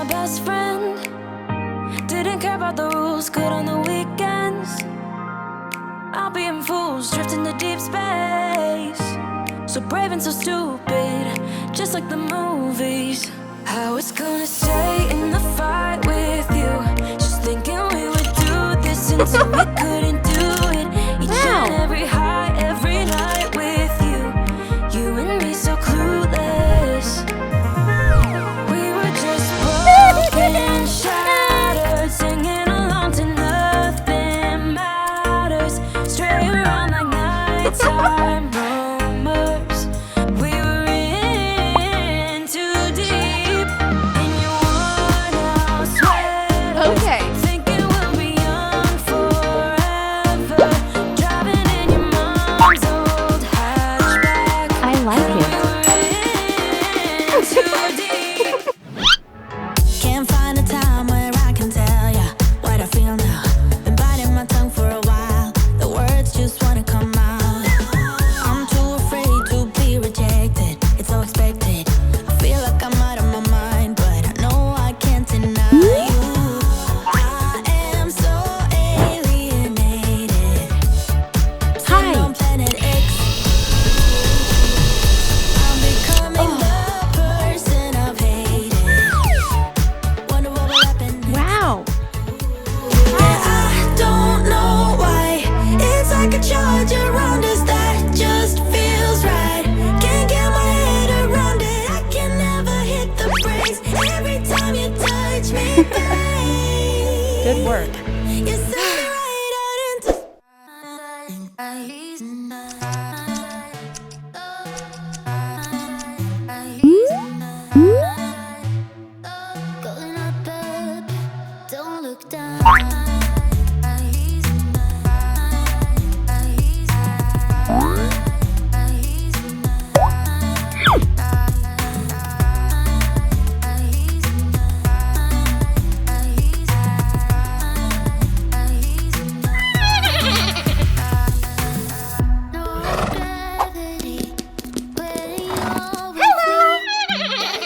my best friend. Didn't care about the rules, good on the weekends. I'll be in fools, drifting to deep space. So brave and so stupid, just like the movies. I was gonna stay in the fight with you, just thinking we would do this until we couldn't do it. Each and every high, every night with you, you and me so clueless. We were just broken and shattered, singing along to nothing matters. Stray around like nighttime rumors. We were in too deep in your worn-out sweater. Okay. Thinking we'll be young forever, driving in your mom's old hatchback. I like We it. were in too deep. Can't find a time where I can tell ya what I feel now. Been biting my tongue for a while, the words just wanna come out. I'm too afraid to be rejected, it's so expected. I feel like I'm out of my mind, but I know I can't deny you. I am so alienated. Sitting on planet X. I'm becoming the person I've hated. Wonder what will happen next. Wow. I don't know why. It's like a charge around us that just feels right. Can't get my head around it. I can never hit the brakes. Every time you touch me, babe. Good work. You set me right out into going up, up, don't look down.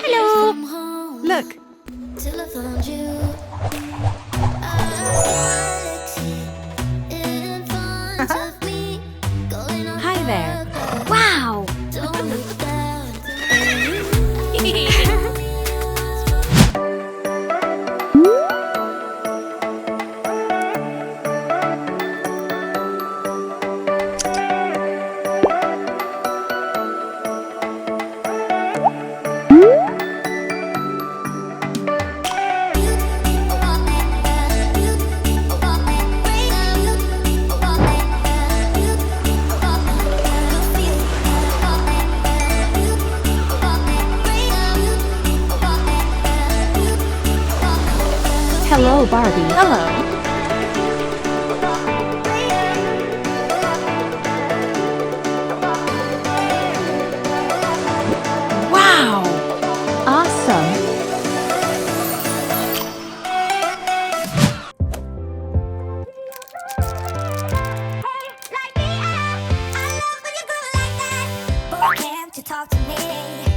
Hello. Look. Till I found you. In front of me, going on Hi there. up, Wow. don't look down. Hello, Barbie. Hello. Wow. Awesome. Boy, can't you talk to me?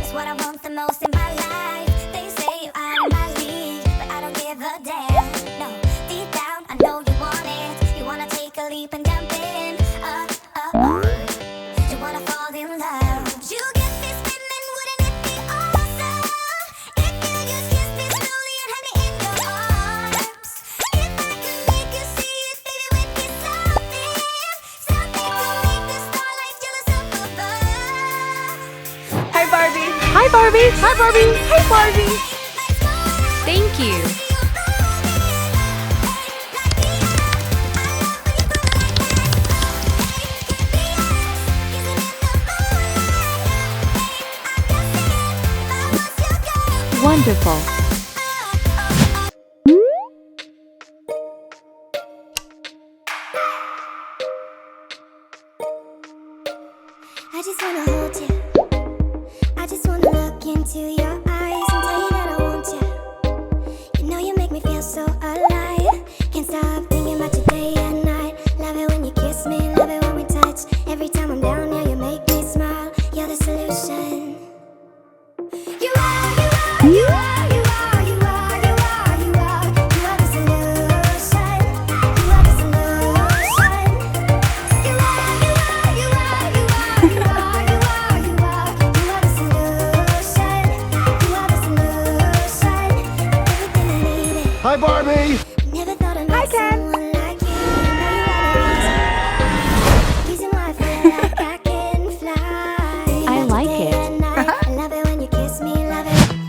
It's what I want the most in my life. They say you're out of my league, but I don't give a damn. No, deep down, I know you want it. You wanna take a leap and jump in. You wanna fall in love. You get me spinning, wouldn't it be awesome? If you just kiss me slowly and have me in your arms. If I could make you see it, baby, with me something to make the starlight jealous up above. Hi, Barbie. Hi, Barbie. Hi, Barbie. Hi, Barbie. Thank you. Wonderful. I just wanna hold you. I just wanna look into your eyes and tell you that I want you. You know you make me feel so alive. Can't stop thinking about you day and night. Love it when you kiss me, love it when we touch. Every time I'm down, yeah, you make me smile. You're the solution. You are, you are, you are, you are. Hi, Barbie. Never thought I'd Hi, meet Ken. someone like you. Reason why I feel like I can fly. I like Day it. and night. I love it when you kiss me, love it.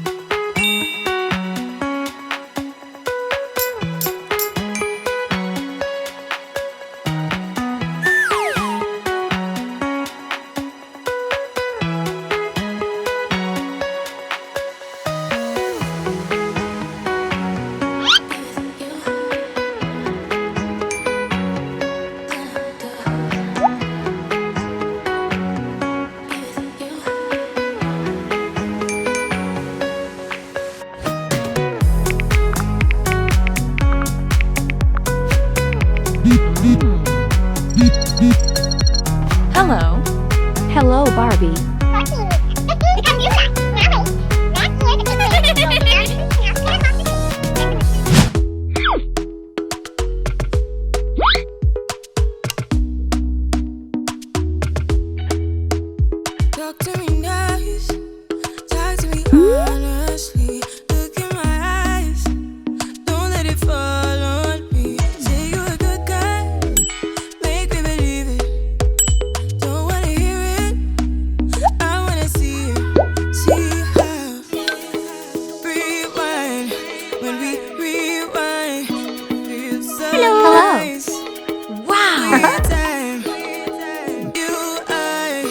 Hello. Hello, Barbie. Talk to me nice, talk to me honestly. Look in my eyes, don't let it fall on me. Say you're a good guy, make me believe it. Don't wanna hear it, I wanna see it. See how rewind when we rewind. Feels so Hello. nice. Wow. Every time you I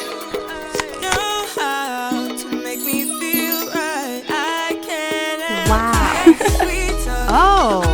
know how to make me feel right. I can't Wow. sweet talk. Oh.